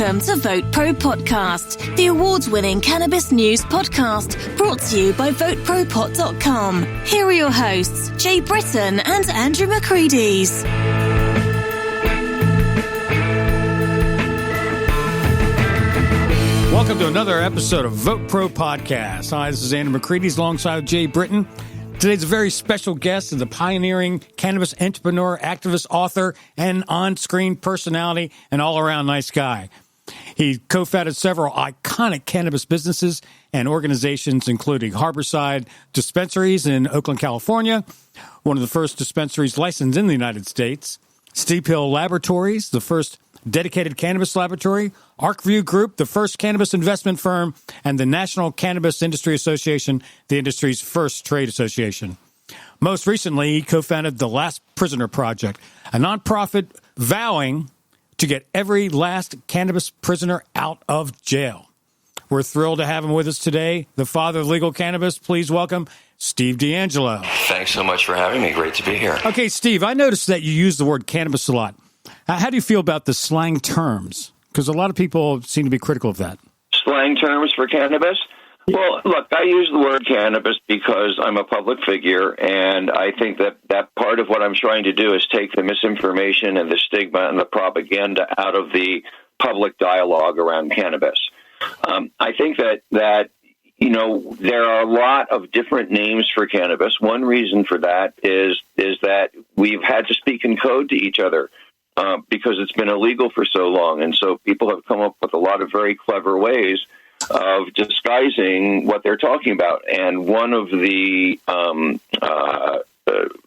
Welcome to VoteProPot-Cast, the award-winning cannabis news podcast brought to you by VoteProPot.com. Here are your hosts, Jay Britton and Andrew McCreadys. Welcome to another episode of VoteProPot-Cast. Hi, this is Andrew McCreadys alongside Jay Britton. Today's a very special guest, is a pioneering cannabis entrepreneur, activist, author, and on-screen personality, and all-around nice guy. He co-founded several iconic cannabis businesses and organizations, including Harborside Dispensaries in Oakland, California, one of the first dispensaries licensed in the United States, Steep Hill Laboratories, the first dedicated cannabis laboratory, ArcView Group, the first cannabis investment firm, and the National Cannabis Industry Association, the industry's first trade association. Most recently, he co-founded the Last Prisoner Project, a nonprofit vowing to get every last cannabis prisoner out of jail. We're thrilled to have him with us today, the father of legal cannabis. Please welcome Steve DeAngelo. Thanks so much for having me. Great to be here. Okay, Steve, I noticed that you use the word cannabis a lot. How do you feel about the slang terms? Because a lot of people seem to be critical of that. Slang terms for cannabis? Well, look, I use the word cannabis because I'm a public figure, and I think that part of what I'm trying to do is take the misinformation and the stigma and the propaganda out of the public dialogue around cannabis. I think that you know, there are a lot of different names for cannabis. One reason for that is that we've had to speak in code to each other. Because it's been illegal for so long. And so people have come up with a lot of very clever ways of disguising what they're talking about. And one of the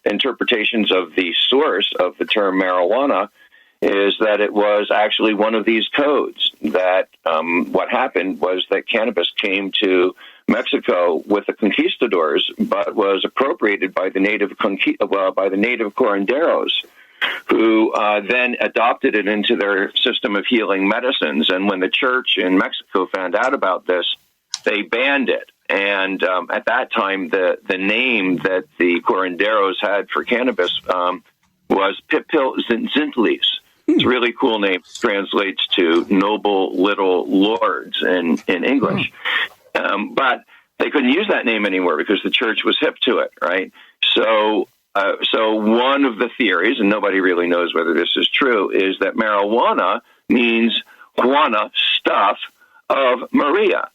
interpretations of the source of the term marijuana is that it was actually one of these codes, that what happened was that cannabis came to Mexico with the conquistadors, but was appropriated by the native curanderos, who then adopted it into their system of healing medicines. And when the church in Mexico found out about this, they banned it. And at that time, the name that the curanderos had for cannabis was Pipil Zintlis. It's a really cool name. It translates to noble little lords in English. But they couldn't use that name anymore because the church was hip to it, right? So one of the theories, and nobody really knows whether this is true, is that marijuana means Juana, stuff of Maria,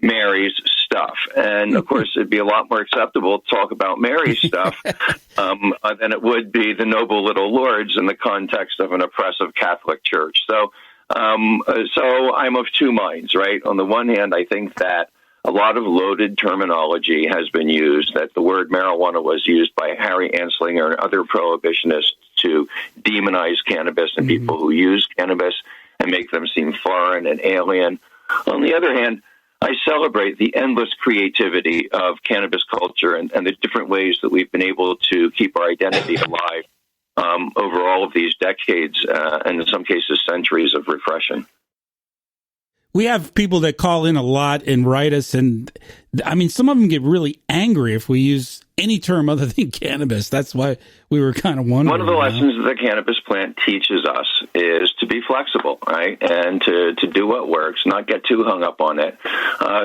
Mary's stuff. And, of course, it'd be a lot more acceptable to talk about Mary's stuff than it would be the noble little lords in the context of an oppressive Catholic church. So I'm of two minds, right? On the one hand, I think that a lot of loaded terminology has been used, that the word marijuana was used by Harry Anslinger and other prohibitionists to demonize cannabis and people who use cannabis and make them seem foreign and alien. On the other hand, I celebrate the endless creativity of cannabis culture and the different ways that we've been able to keep our identity alive over all of these decades and in some cases centuries of repression. We have people that call in a lot and write us, and I mean, some of them get really angry if we use any term other than cannabis. That's why we were kind of wondering. One of the lessons that the cannabis plant teaches us is to be flexible, right? And to do what works, not get too hung up on it.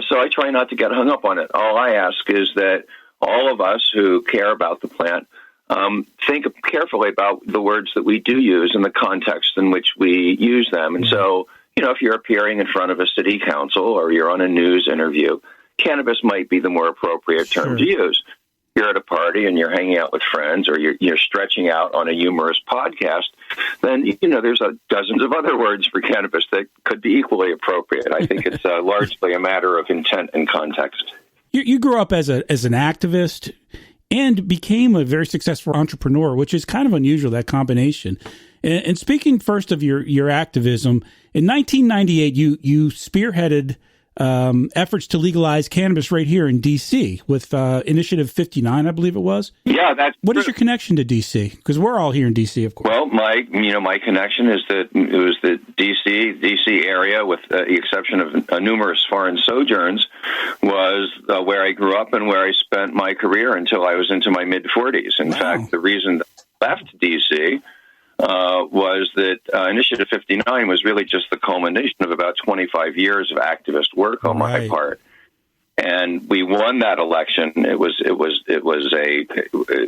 So I try not to get hung up on it. All I ask is that all of us who care about the plant think carefully about the words that we do use and the context in which we use them. And so, you know, if you're appearing in front of a city council or you're on a news interview, cannabis might be the more appropriate term to use. You're at a party and you're hanging out with friends, or you're stretching out on a humorous podcast, then, you know, there's dozens of other words for cannabis that could be equally appropriate. I think it's largely a matter of intent and context. You grew up as an activist and became a very successful entrepreneur, which is kind of unusual, that combination. And speaking first of your activism, in 1998, you spearheaded efforts to legalize cannabis right here in D.C. with Initiative 59, I believe it was. Yeah, that's what is your connection to D.C.? Because we're all here in D.C., of course. Well, my connection is that it was the D.C. area, with the exception of numerous foreign sojourns, was where I grew up and where I spent my career until I was into my mid-40s. In fact, the reason that I left D.C. was that Initiative 59 was really just the culmination of about 25 years of activist work on my part. And we won that election. It was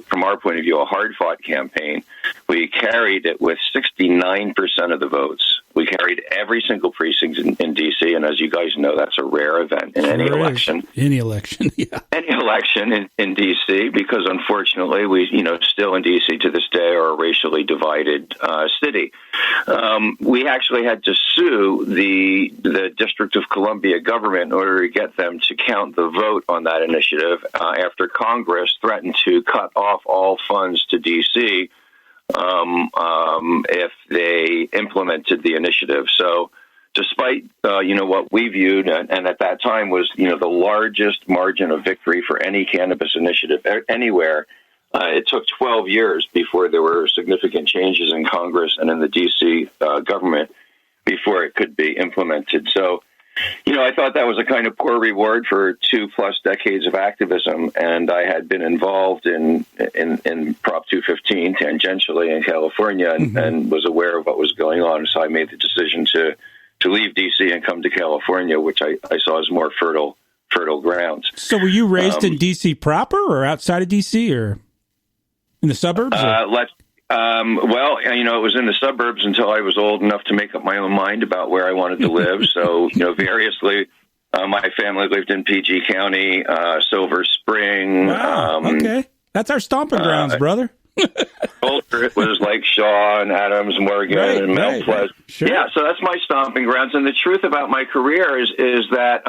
from our point of view, a hard-fought campaign. We carried it with 69% of the votes. We carried every single precinct in D.C., and as you guys know, that's a rare event in any election. Any election, yeah. Any election in D.C., because unfortunately, we, still in D.C. to this day are a racially divided city. We actually had to sue the District of Columbia government in order to get them to count the vote on that initiative after Congress threatened to cut off all funds to D.C. If they implemented the initiative. So despite, what we viewed, and at that time was, the largest margin of victory for any cannabis initiative anywhere, it took 12 years before there were significant changes in Congress and in the D.C. Government before it could be implemented. So, I thought that was a kind of poor reward for 2+ decades of activism, and I had been involved in Prop 215 tangentially in California and was aware of what was going on. So I made the decision to leave D.C. and come to California, which I saw as more fertile grounds. So were you raised in D.C. proper or outside of D.C. or in the suburbs? It was in the suburbs until I was old enough to make up my own mind about where I wanted to live. So, variously, my family lived in PG County, Silver Spring. Wow, okay. That's our stomping grounds, brother. Boulder, it was like Shaw and Adams, Morgan, and Mount Pleasant. Sure. Yeah, so that's my stomping grounds. And the truth about my career is that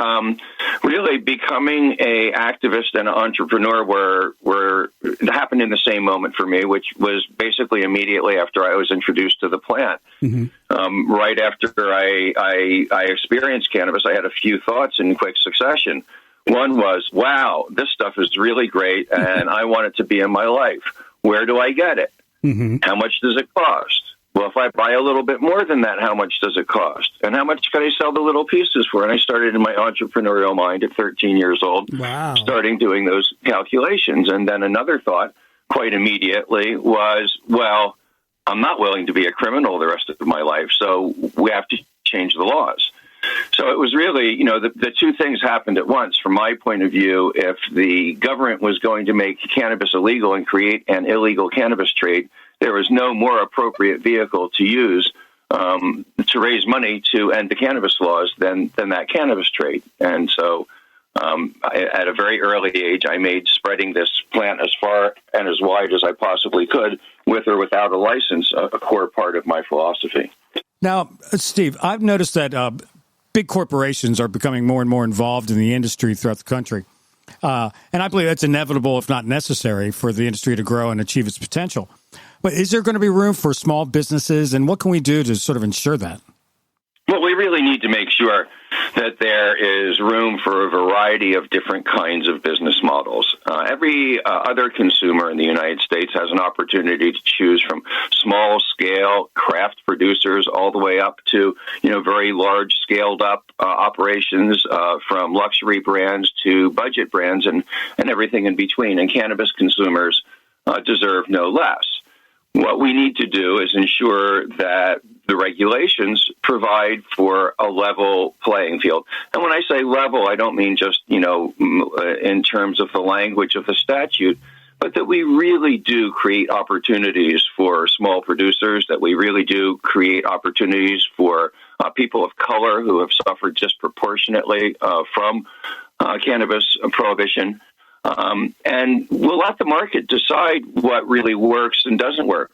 really becoming a activist and an entrepreneur were happened in the same moment for me, which was basically immediately after I was introduced to the plant. Right after I experienced cannabis, I had a few thoughts in quick succession. One was, wow, this stuff is really great, and I want it to be in my life. Where do I get it? How much does it cost? Well, if I buy a little bit more than that, how much does it cost? And how much can I sell the little pieces for? And I started in my entrepreneurial mind at 13 years old, starting doing those calculations. And then another thought quite immediately was, well, I'm not willing to be a criminal the rest of my life, so we have to change the laws. So it was really, the two things happened at once. From my point of view, if the government was going to make cannabis illegal and create an illegal cannabis trade, there was no more appropriate vehicle to use to raise money to end the cannabis laws than that cannabis trade. And so at a very early age, I made spreading this plant as far and as wide as I possibly could, with or without a license, a core part of my philosophy. Now, Steve, I've noticed that big corporations are becoming more and more involved in the industry throughout the country. And I believe that's inevitable, if not necessary, for the industry to grow and achieve its potential. But is there going to be room for small businesses, and what can we do to sort of ensure that? Well, we really need to make sure that there is room for a variety of different kinds of business models. Every other consumer in the United States has an opportunity to choose from small-scale craft producers all the way up to, very large scaled-up operations from luxury brands to budget brands and everything in between. And cannabis consumers deserve no less. What we need to do is ensure that the regulations provide for a level playing field. And when I say level, I don't mean just, in terms of the language of the statute, but that we really do create opportunities for small producers, that we really do create opportunities for people of color who have suffered disproportionately from cannabis prohibition. And we'll let the market decide what really works and doesn't work.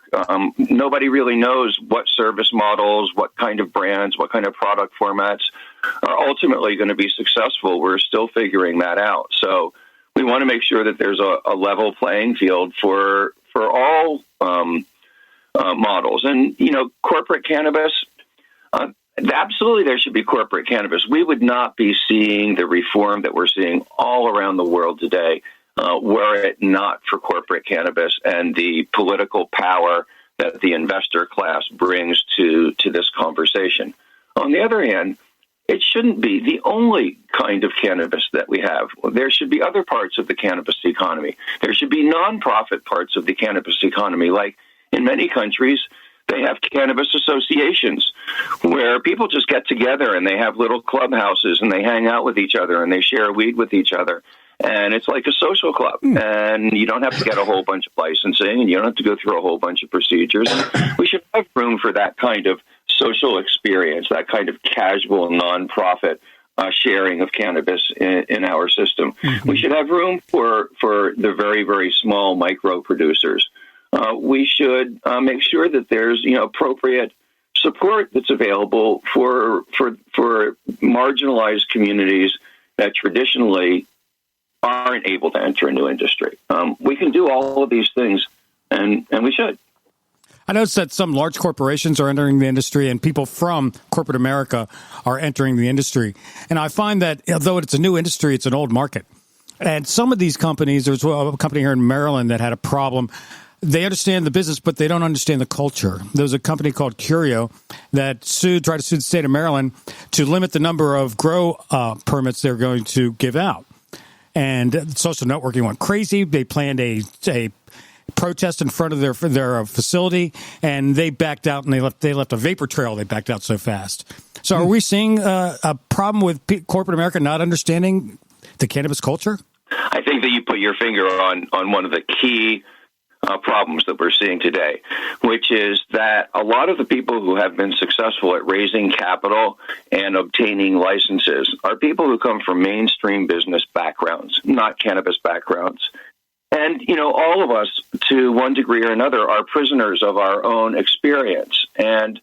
Nobody really knows what service models, what kind of brands, what kind of product formats are ultimately going to be successful. We're still figuring that out. So we want to make sure that there's a level playing field for all models. And, corporate cannabis, absolutely, there should be corporate cannabis. We would not be seeing the reform that we're seeing all around the world today were it not for corporate cannabis and the political power that the investor class brings to this conversation. On the other hand, it shouldn't be the only kind of cannabis that we have. There should be other parts of the cannabis economy. There should be nonprofit parts of the cannabis economy. Like in many countries, They have cannabis associations where people just get together and they have little clubhouses and they hang out with each other and they share weed with each other. And it's like a social club. And you don't have to get a whole bunch of licensing and you don't have to go through a whole bunch of procedures. We should have room for that kind of social experience, that kind of casual nonprofit sharing of cannabis in our system. We should have room for the very, very small micro producers. We should make sure that there's appropriate support that's available for marginalized communities that traditionally aren't able to enter a new industry. We can do all of these things, and we should. I noticed that some large corporations are entering the industry and people from corporate America are entering the industry. And I find that although it's a new industry, it's an old market. And some of these companies, there's a company here in Maryland that had a problem. They understand the business, but they don't understand the culture. There was a company called Curio that tried to sue the state of Maryland to limit the number of grow permits they're going to give out. And social networking went crazy. They planned a protest in front of their facility, and they backed out, and they left a vapor trail. They backed out so fast. So are we seeing a problem with corporate America not understanding the cannabis culture? I think that you put your finger on one of the key problems that we're seeing today, which is that a lot of the people who have been successful at raising capital and obtaining licenses are people who come from mainstream business backgrounds, not cannabis backgrounds. And, all of us, to one degree or another, are prisoners of our own experience. And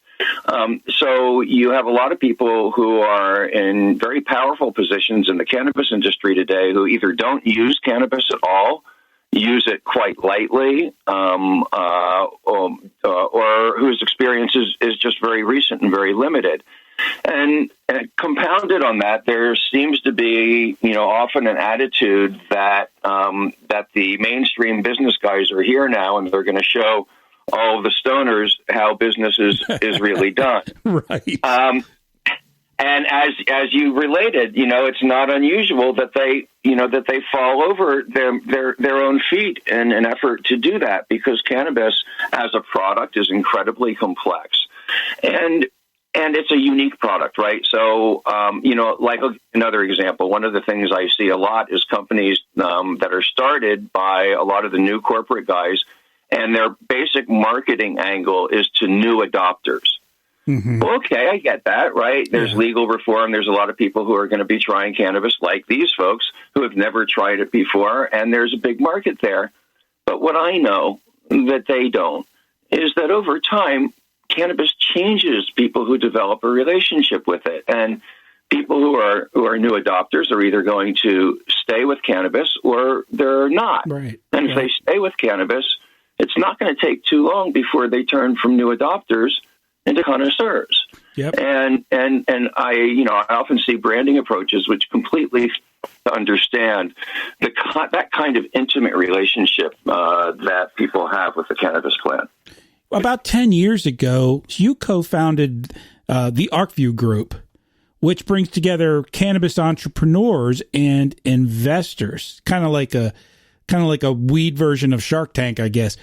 so you have a lot of people who are in very powerful positions in the cannabis industry today who either don't use cannabis at all, use it quite lightly, or whose experience is just very recent and very limited. And compounded on that, there seems to be, often an attitude that that the mainstream business guys are here now, and they're going to show all of the stoners how business is really done. Right. And as you related, it's not unusual that they fall over their own feet in an effort to do that, because cannabis as a product is incredibly complex. And it's a unique product, right? So, like another example, one of the things I see a lot is companies that are started by a lot of the new corporate guys, and their basic marketing angle is to new adopters. Mm-hmm. Okay, I get that, right? There's legal reform. There's a lot of people who are going to be trying cannabis, like these folks who have never tried it before, and there's a big market there. But what I know that they don't is that over time, cannabis changes people who develop a relationship with it, and people who are new adopters are either going to stay with cannabis or they're not. Right. And if they stay with cannabis, it's not going to take too long before they turn from new adopters into connoisseurs. Yep. And I often see branding approaches which completely understand that kind of intimate relationship that people have with the cannabis plant. About 10 years ago, you co-founded the ArcView Group, which brings together cannabis entrepreneurs and investors, kind of like a weed version of Shark Tank, I guess.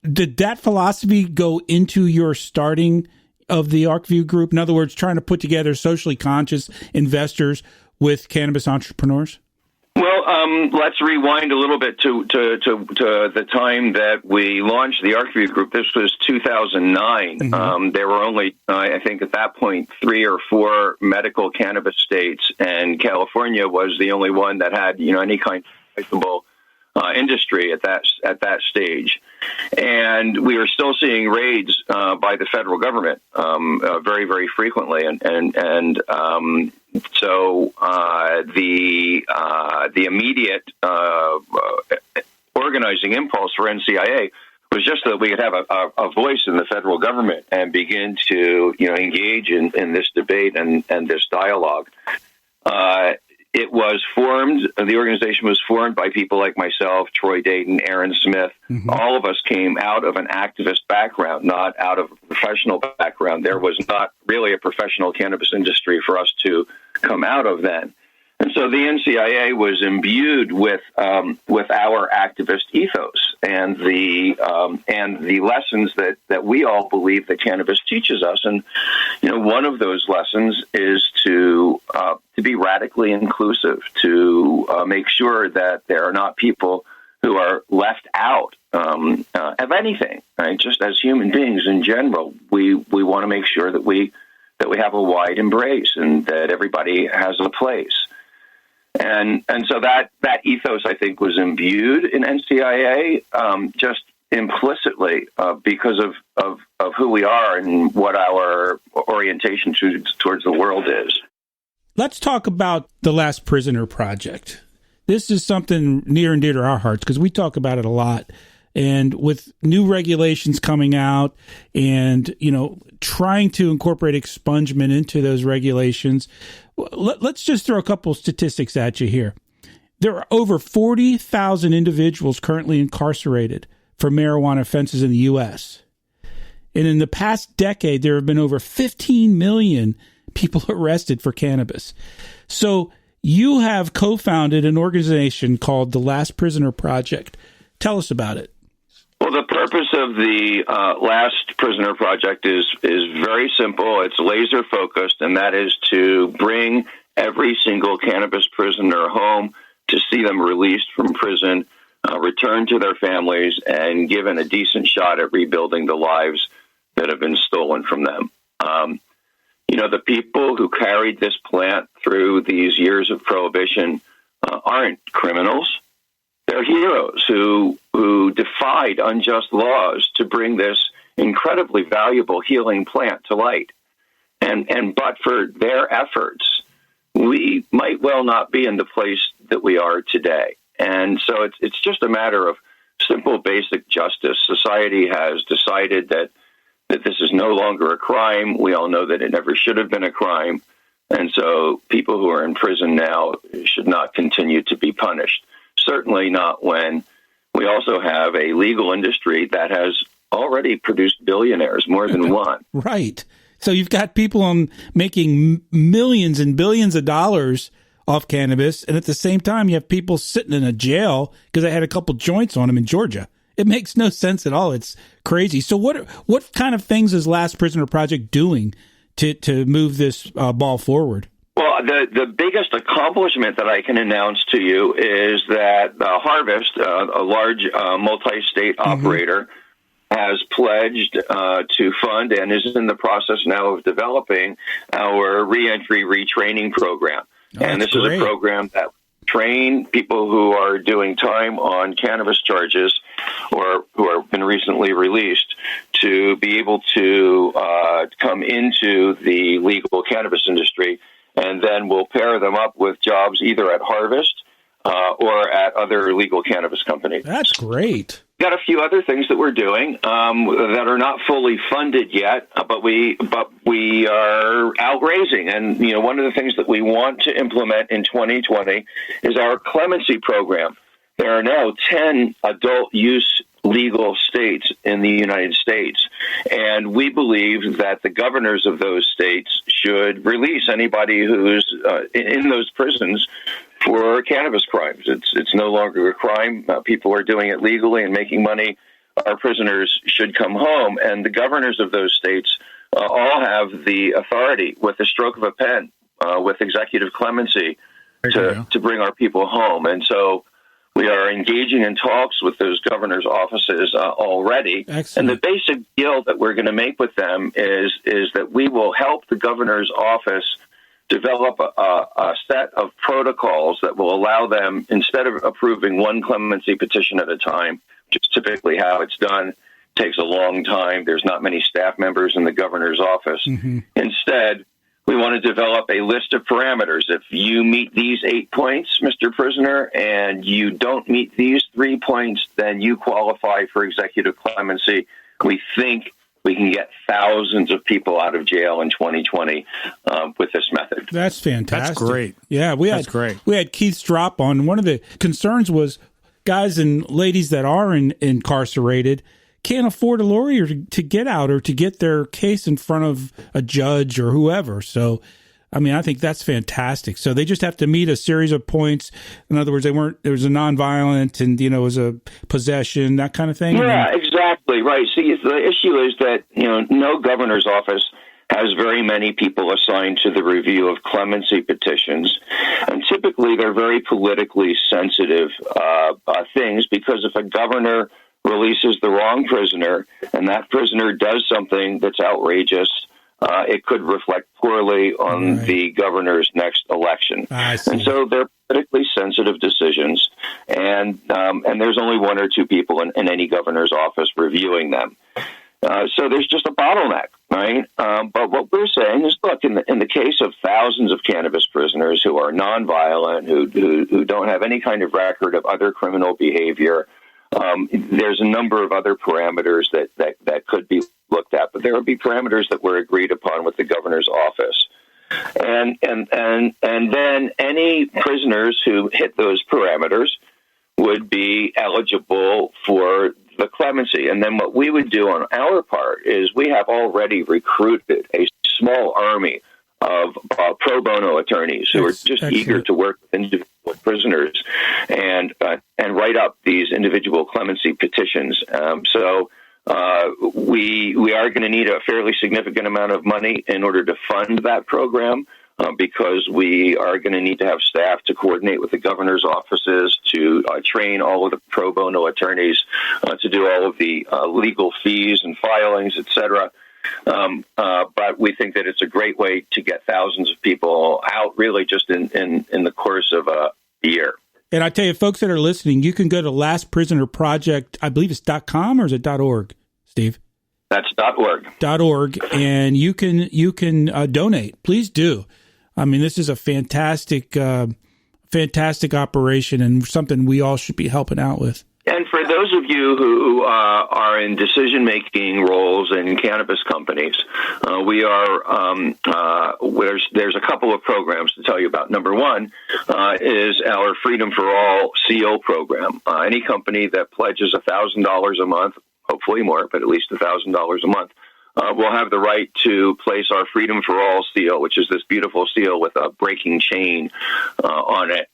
Did that philosophy go into your starting of the ArcView Group? In other words, trying to put together socially conscious investors with cannabis entrepreneurs? Well, let's rewind a little bit to the time that we launched the ArcView Group. This was 2009. Mm-hmm. There were only, I think at that point, 3 or 4 medical cannabis states, and California was the only one that had, any kind of licensable industry at that stage. And we are still seeing raids by the federal government very, very frequently, so the immediate organizing impulse for NCIA was just that we could have a voice in the federal government and begin to engage in this debate and this dialogue. It was formed, the organization was formed by people like myself, Troy Dayton, Aaron Smith. Mm-hmm. All of us came out of an activist background, not out of a professional background. There was not really a professional cannabis industry for us to come out of then. And so the NCIA was imbued with our activist ethos and the lessons that we all believe that cannabis teaches us. And one of those lessons is to be radically inclusive, to make sure that there are not people who are left out of anything. Right? Just as human beings in general, we want to make sure that we have a wide embrace and that everybody has a place. And so that ethos, I think, was imbued in NCIA just implicitly because of who we are and what our orientation towards the world is. Let's talk about the Last Prisoner Project. This is something near and dear to our hearts because we talk about it a lot. And with new regulations coming out and, trying to incorporate expungement into those regulations, let's just throw a couple statistics at you here. There are over 40,000 individuals currently incarcerated for marijuana offenses in the U.S. And in the past decade, there have been over 15 million people arrested for cannabis. So you have co-founded an organization called the Last Prisoner Project. Tell us about it. Well, the purpose of the Last Prisoner Project is very simple. It's laser focused, and that is to bring every single cannabis prisoner home, to see them released from prison, return to their families, and given a decent shot at rebuilding the lives that have been stolen from them. The people who carried this plant through these years of prohibition aren't criminals. They're heroes who defied unjust laws to bring this incredibly valuable healing plant to light. And but for their efforts, we might well not be in the place that we are today. And so it's just a matter of simple, basic justice. Society has decided that this is no longer a crime. We all know that it never should have been a crime. And so people who are in prison now should not continue to be punished. Certainly not when we also have a legal industry that has already produced billionaires, more than one. Right. So you've got people making millions and billions of dollars off cannabis, and at the same time, you have people sitting in a jail because they had a couple joints on them in Georgia. It makes no sense at all. It's crazy. So what kind of things is Last Prisoner Project doing to move this ball forward? Well, the biggest accomplishment that I can announce to you is that Harvest, a large multi-state operator, has pledged to fund and is in the process now of developing our reentry retraining program. And this is a program that train people who are doing time on cannabis charges or who have been recently released to be able to come into the legal cannabis industry. And then we'll pair them up with jobs either at Harvest or at other legal cannabis companies. That's great. Got a few other things that we're doing that are not fully funded yet, but we are out raising. And one of the things that we want to implement in 2020 is our Clemency Program. There are now 10 adult use legal states in the United States, and we believe that the governors of those states should release anybody who's in those prisons for cannabis crimes. It's no longer a crime. People are doing it legally and making money. Our prisoners should come home, and the governors of those states all have the authority, with the stroke of a pen, with executive clemency, to bring our people home. And so we are engaging in talks with those governors' offices already. Excellent. And the basic deal that we're going to make with them is that we will help the governor's office develop a set of protocols that will allow them, instead of approving one clemency petition at a time, which is typically how it's done, takes a long time. There's not many staff members in the governor's office. Instead, we want to develop a list of parameters. If you meet these 8 points, Mr. Prisoner, and you don't meet these 3 points, then you qualify for executive clemency. We think we can get thousands of people out of jail in 2020 with this method. That's fantastic. That's great. Yeah, we had Keith Strop on. One of the concerns was guys and ladies that are incarcerated can't afford a lawyer to get out or to get their case in front of a judge or whoever. So I mean, I think that's fantastic. So they just have to meet a series of points. In other words, there was a nonviolent and, it was a possession, that kind of thing. Yeah, exactly. Right. See, the issue is that, no governor's office has very many people assigned to the review of clemency petitions. And typically they're very politically sensitive things, because if a governor releases the wrong prisoner and that prisoner does something that's outrageous, it could reflect poorly on the governor's next election. And so they're politically sensitive decisions, and there's only one or two people in any governor's office reviewing them. So there's just a bottleneck, right? But what we're saying is, look, in the case of thousands of cannabis prisoners who are nonviolent, who don't have any kind of record of other criminal behavior, there's a number of other parameters that could be looked at, but there would be parameters that were agreed upon with the governor's office. And then any prisoners who hit those parameters would be eligible for the clemency. And then what we would do on our part is we have already recruited a small army of pro bono attorneys who are just eager to work with individual prisoners and write up these individual clemency petitions. So we are going to need a fairly significant amount of money in order to fund that program, because we are going to need to have staff to coordinate with the governor's offices, to train all of the pro bono attorneys, to do all of the legal fees and filings, et cetera. But we think that it's a great way to get thousands of people out, really just in the course of a year. And I tell you, folks that are listening, you can go to Last Prisoner Project, I believe it's .com or is it .org, Steve? That's .org. .org, and you can donate. Please do. I mean, this is a fantastic operation and something we all should be helping out with. And for those of you who are in decision-making roles in cannabis companies, we are there's a couple of programs to tell you about. Number one is our Freedom for All CO program. Any company that pledges $1,000 a month, hopefully more, but at least $1,000 a month, will have the right to place our Freedom for All seal, which is this beautiful seal with a breaking chain on it.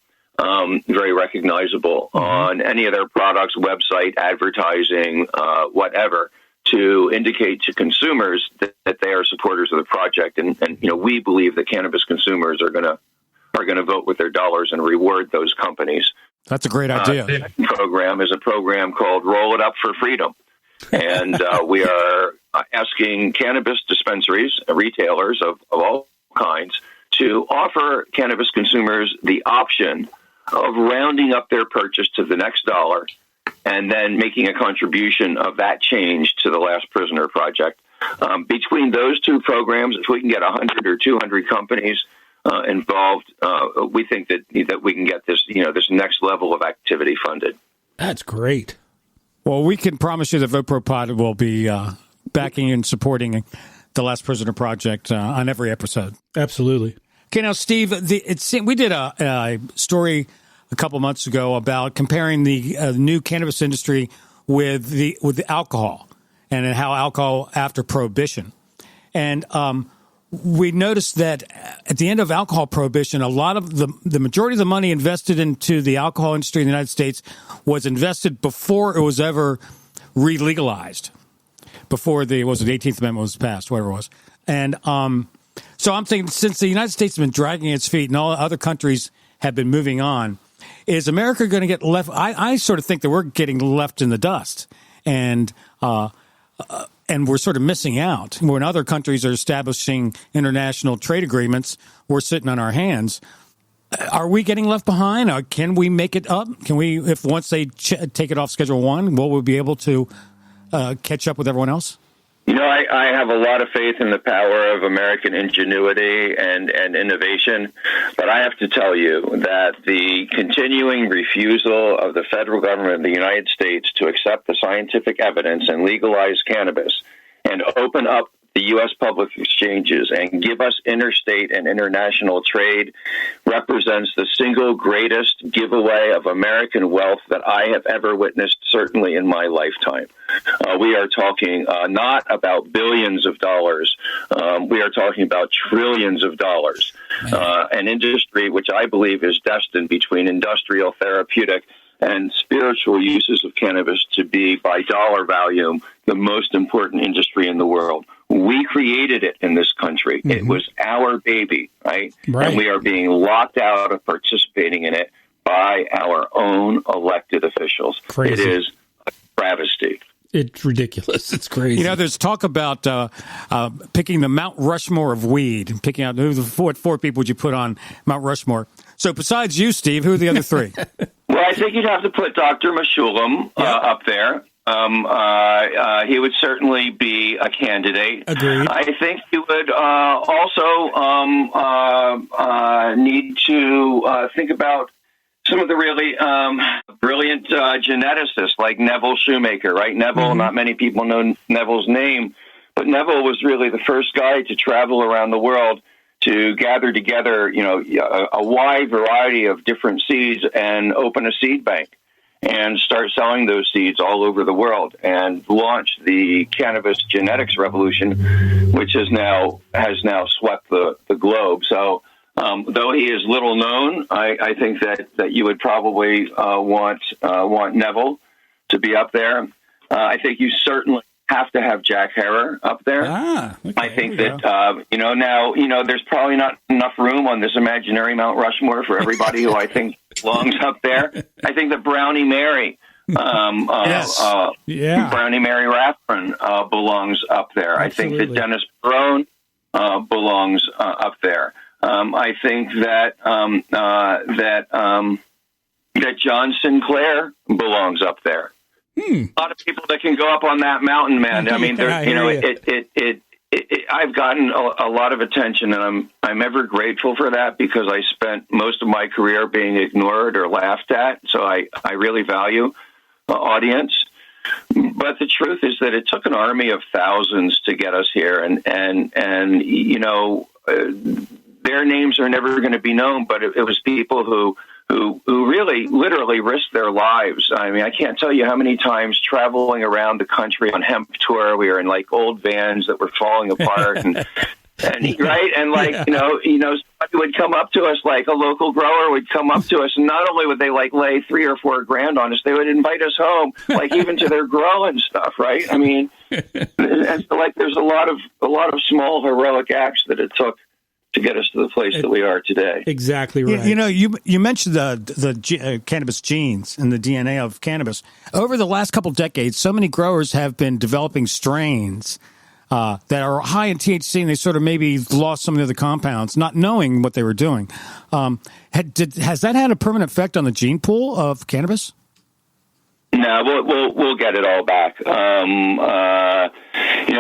Very recognizable on any of their products, website, advertising, whatever, to indicate to consumers that they are supporters of the project. And we believe that cannabis consumers are going to vote with their dollars and reward those companies. That's a great idea. The second program is a program called Roll It Up for Freedom. And we are asking cannabis dispensaries, retailers of all kinds, to offer cannabis consumers the option of rounding up their purchase to the next dollar and then making a contribution of that change to the Last Prisoner Project. Between those two programs, if we can get 100 or 200 companies involved, we think that we can get this, this next level of activity funded. That's great. Well, we can promise you that VoteProPot will be backing and supporting the Last Prisoner Project on every episode. Absolutely. Okay, now, Steve, we did a story a couple months ago about comparing the new cannabis industry with the alcohol and how alcohol after prohibition. And we noticed that at the end of alcohol prohibition, a lot of the majority of the money invested into the alcohol industry in the United States was invested before it was ever re-legalized, before the 18th Amendment was passed, whatever it was. And so I'm thinking, since the United States has been dragging its feet and all other countries have been moving on, is America going to get left? I sort of think that we're getting left in the dust, and we're sort of missing out. When other countries are establishing international trade agreements, we're sitting on our hands. Are we getting left behind? Or can we make it up? Can we, if once they take it off Schedule 1, will we be able to catch up with everyone else? I have a lot of faith in the power of American ingenuity and innovation, but I have to tell you that the continuing refusal of the federal government of the United States to accept the scientific evidence and legalize cannabis and open up the U.S. public exchanges and give us interstate and international trade represents the single greatest giveaway of American wealth that I have ever witnessed, certainly in my lifetime. We are talking not about billions of dollars. We are talking about trillions of dollars. An industry which I believe is destined between industrial, therapeutic, and spiritual uses of cannabis to be, by dollar value, the most important industry in the world. We created it in this country. Mm-hmm. It was our baby, right? And we are being locked out of participating in it by our own elected officials. Crazy. It is a travesty. It's ridiculous. It's crazy. You know, there's talk about picking the Mount Rushmore of weed, picking out what four people would you put on Mount Rushmore. So besides you, Steve, who are the other three? Well, I think you'd have to put Dr. Meshulam up there. He would certainly be a candidate. Agreed. I think you would also need to think about some of the really brilliant geneticists like Neville Shoemaker, right? Neville, not many people know Neville's name, but Neville was really the first guy to travel around the world to gather together, a wide variety of different seeds and open a seed bank and start selling those seeds all over the world and launch the cannabis genetics revolution, which has now swept the globe. So, though he is little known, I think that you would probably want Neville to be up there. I think you certainly have to have Jack Herer up there. Okay, I think that now there's probably not enough room on this imaginary Mount Rushmore for everybody who I think belongs up there. I think that Brownie Mary, Brownie Mary Rathbun belongs up there. Absolutely. I think that Dennis Barone belongs up there. I think that that John Sinclair belongs up there. A lot of people that can go up on that mountain, man. I mean, I've gotten a lot of attention, and I'm ever grateful for that because I spent most of my career being ignored or laughed at. So I really value audience. But the truth is that it took an army of thousands to get us here, and their names are never going to be known. But it was people who really literally risked their lives. I mean, I can't tell you how many times traveling around the country on hemp tour, we were in like old vans that were falling apart and right. And like, somebody would come up to us, like a local grower would come up to us. And not only would they like lay $3 or $4 grand on us, they would invite us home, like even to their grow and stuff. Right. I mean, and so, like, there's a lot of small heroic acts that it took to get us to the place that we are today. Exactly right. You mentioned the cannabis genes and the DNA of cannabis. Over the last couple decades, so many growers have been developing strains that are high in THC, and they sort of maybe lost some of the other compounds, not knowing what they were doing. Has that had a permanent effect on the gene pool of cannabis? No, we'll get it all back.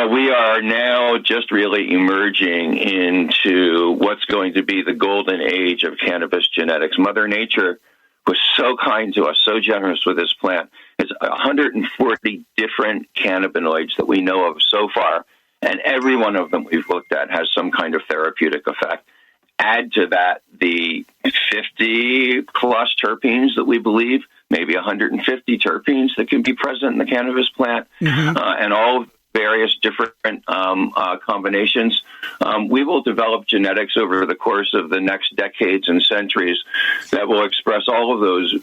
We are now just really emerging into what's going to be the golden age of cannabis genetics. Mother Nature was so kind to us, so generous with this plant. It's 140 different cannabinoids that we know of so far, and every one of them we've looked at has some kind of therapeutic effect. Add to that the 50-plus terpenes that we believe, maybe 150 terpenes that can be present in the cannabis plant, and all various different combinations. We will develop genetics over the course of the next decades and centuries that will express all of those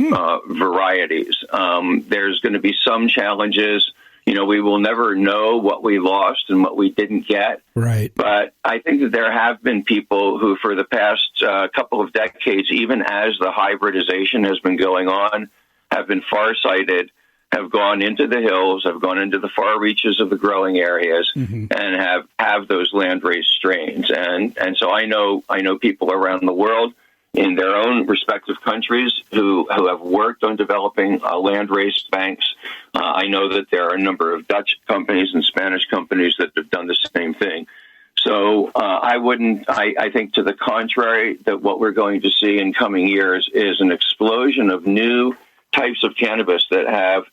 varieties. There's going to be some challenges. We will never know what we lost and what we didn't get. Right. But I think that there have been people who, for the past couple of decades, even as the hybridization has been going on, have been farsighted, have gone into the hills, have gone into the far reaches of the growing areas, and have those land-raised strains. And so I know people around the world in their own respective countries who have worked on developing land-raised banks. I know that there are a number of Dutch companies and Spanish companies that have done the same thing. So I think to the contrary, that what we're going to see in coming years is an explosion of new types of cannabis that have,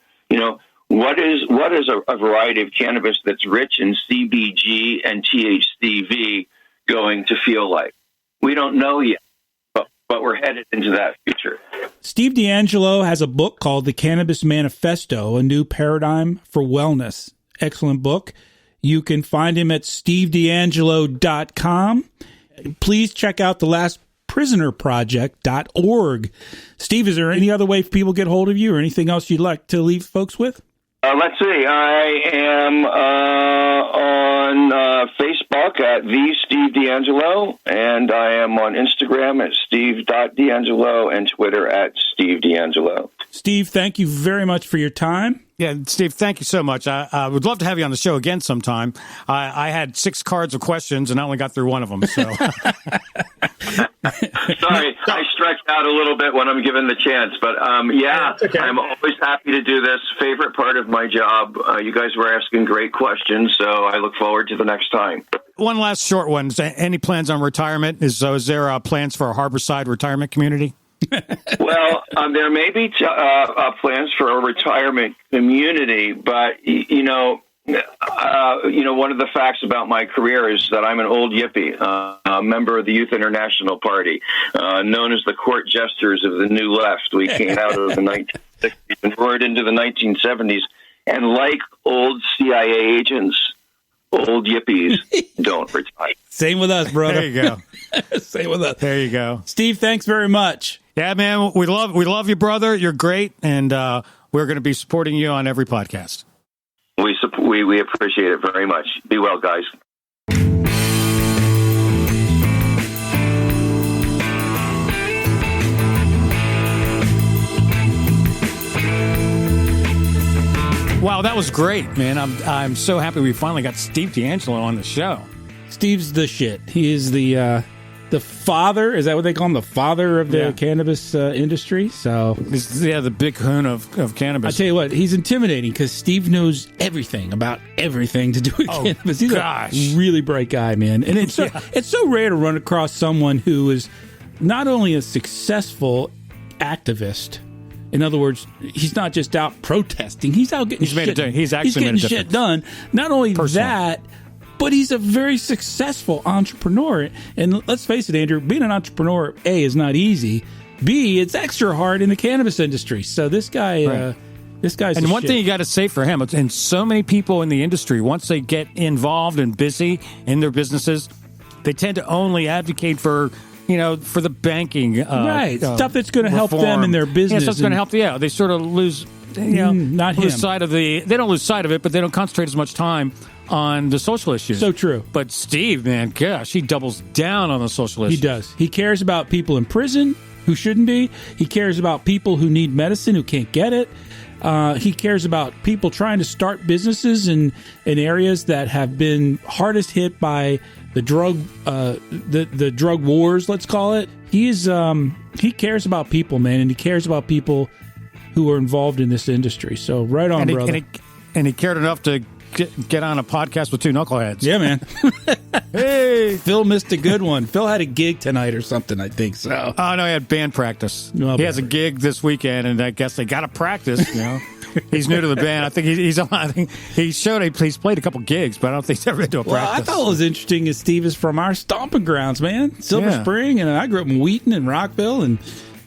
what is a variety of cannabis that's rich in CBG and THCV going to feel like? We don't know yet, but we're headed into that future. Steve DeAngelo has a book called The Cannabis Manifesto, A New Paradigm for Wellness. Excellent book. You can find him at stevedeangelo.com. Please check out thelastprisonerproject.org. Steve, is there any other way people get hold of you or anything else you'd like to leave folks with? Let's see. I am on Facebook at the Steve DeAngelo, and I am on Instagram at steve.deangelo and Twitter at Steve DeAngelo. Steve, thank you very much for your time. Yeah, Steve, thank you so much. I would love to have you on the show again sometime. I had 6 cards of questions, and I only got through one of them. So, sorry, I stretched out a little bit when I'm given the chance, but okay. I'm always happy to do this. Favorite part of my job. You guys were asking great questions, so I look forward to the next time. One last short one. Any plans on retirement? Is there plans for a Harborside retirement community? Well, there may be plans for a retirement community, but one of the facts about my career is that I'm an old yippie, a member of the Youth International Party, known as the court jesters of the New Left. We came out of the 1960s and roared into the 1970s, and like old CIA agents, old yippies don't retire. Same with us, brother. There you go. Same with us. There you go. Steve, thanks very much. Yeah, man, we love you, brother. You're great, and we're going to be supporting you on every podcast. We appreciate it very much. Be well, guys. Wow, that was great, man. I'm so happy we finally got Steve DeAngelo on the show. Steve's the shit. He is the father. Is that what they call him? The father of the cannabis industry. So the big hoon of cannabis. I tell you what, he's intimidating because Steve knows everything about everything to do with cannabis. He's a really bright guy, man. And it's so rare to run across someone who is not only a successful activist. In other words, he's not just out protesting. He's out getting shit done. He's actually getting shit done. Not only that, but he's a very successful entrepreneur. And let's face it, Andrew, being an entrepreneur, A, is not easy. B, it's extra hard in the cannabis industry. So this guy, this guy's and one thing you got to say for him, and so many people in the industry, once they get involved and busy in their businesses, they tend to only advocate for the banking, stuff that's going to help them in their business. Stuff's going to help. Yeah, they sort of lose. Lose sight of they don't lose sight of it, but they don't concentrate as much time on the social issues. So true. But Steve, man, gosh, he doubles down on the social issues. He does. He cares about people in prison who shouldn't be. He cares about people who need medicine who can't get it. He cares about people trying to start businesses in areas that have been hardest hit by the drug the drug wars, let's call it. He cares about people, man, and he cares about people who are involved in this industry. So right on, brother. And he cared enough to get on a podcast with two knuckleheads. Yeah, man. Hey, Phil missed a good one. Phil had a gig tonight or something, I think so. Oh no, he had band practice. He has a gig this weekend, and I guess they got to practice. He's new to the band. I think he's played a couple gigs, but I don't think he's ever been to a practice. I thought what was interesting is Steve is from our stomping grounds, man. Silver Spring, and I grew up in Wheaton and Rockville, and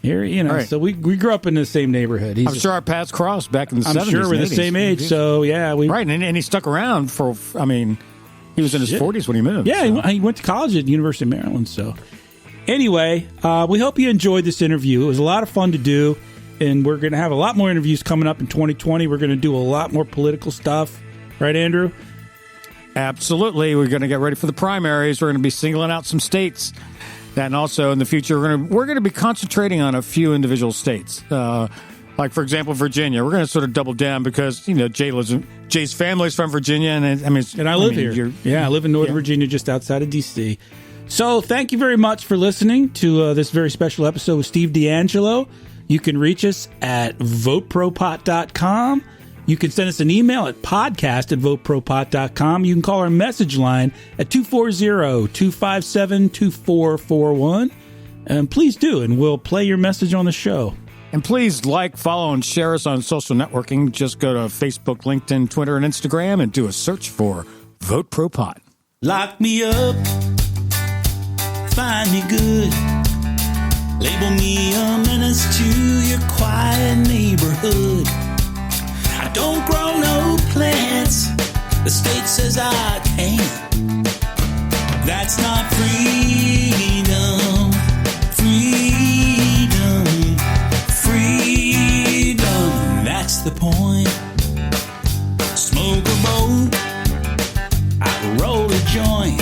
here, so we grew up in the same neighborhood. I'm sure our paths crossed back in the 70s. I'm sure we're the same age, so yeah. Right, and he stuck around for, he was in his 40s when he moved. Yeah, so. He went to college at the University of Maryland, so. Anyway, we hope you enjoyed this interview. It was a lot of fun to do, and we're going to have a lot more interviews coming up in 2020. We're going to do a lot more political stuff. Right, Andrew? Absolutely. We're going to get ready for the primaries. We're going to be singling out some states. And also in the future, we're going to be concentrating on a few individual states. Like, for example, Virginia. We're going to sort of double down because, Jay's family's from Virginia. And I live here. I live in Northern Virginia, just outside of D.C. So thank you very much for listening to this very special episode with Steve DeAngelo. You can reach us at VoteProPot.com. You can send us an email at podcast@VoteProPot.com. You can call our message line at 240-257-2441. And please do, and we'll play your message on the show. And please like, follow, and share us on social networking. Just go to Facebook, LinkedIn, Twitter, and Instagram and do a search for Vote Pro Pot. Lock me up, find me good, label me a menace to your quiet neighborhood. I don't grow no plants, the state says I can't. That's not freedom, freedom, freedom. That's the point. Smoke a bowl, I roll a joint,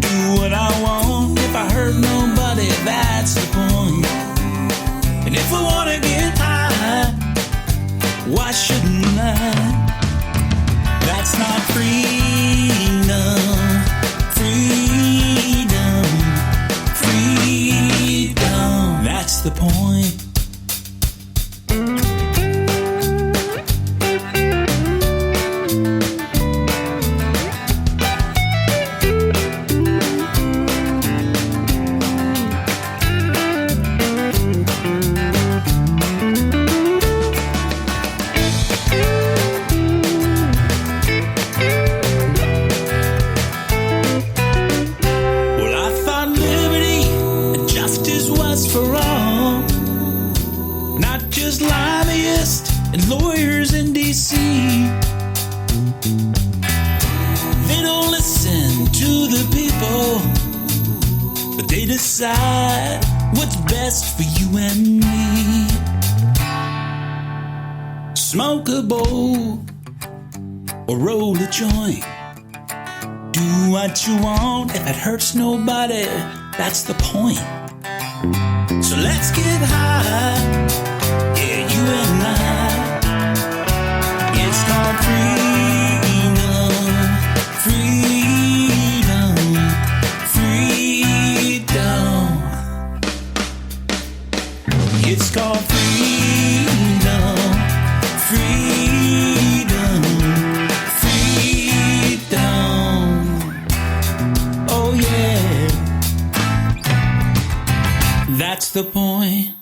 do what I want. If I hurt nobody, that's the point. And if I want to get high, why shouldn't I? That's not freedom, freedom, freedom. That's the point. And lawyers in D.C. They don't listen to the people, but they decide what's best for you and me. Smoke a bowl or roll a joint, do what you want. If it hurts nobody, that's the point. So let's get high, yeah, you and I. It's called freedom, freedom, freedom. It's called freedom, freedom, freedom. Oh yeah, that's the point.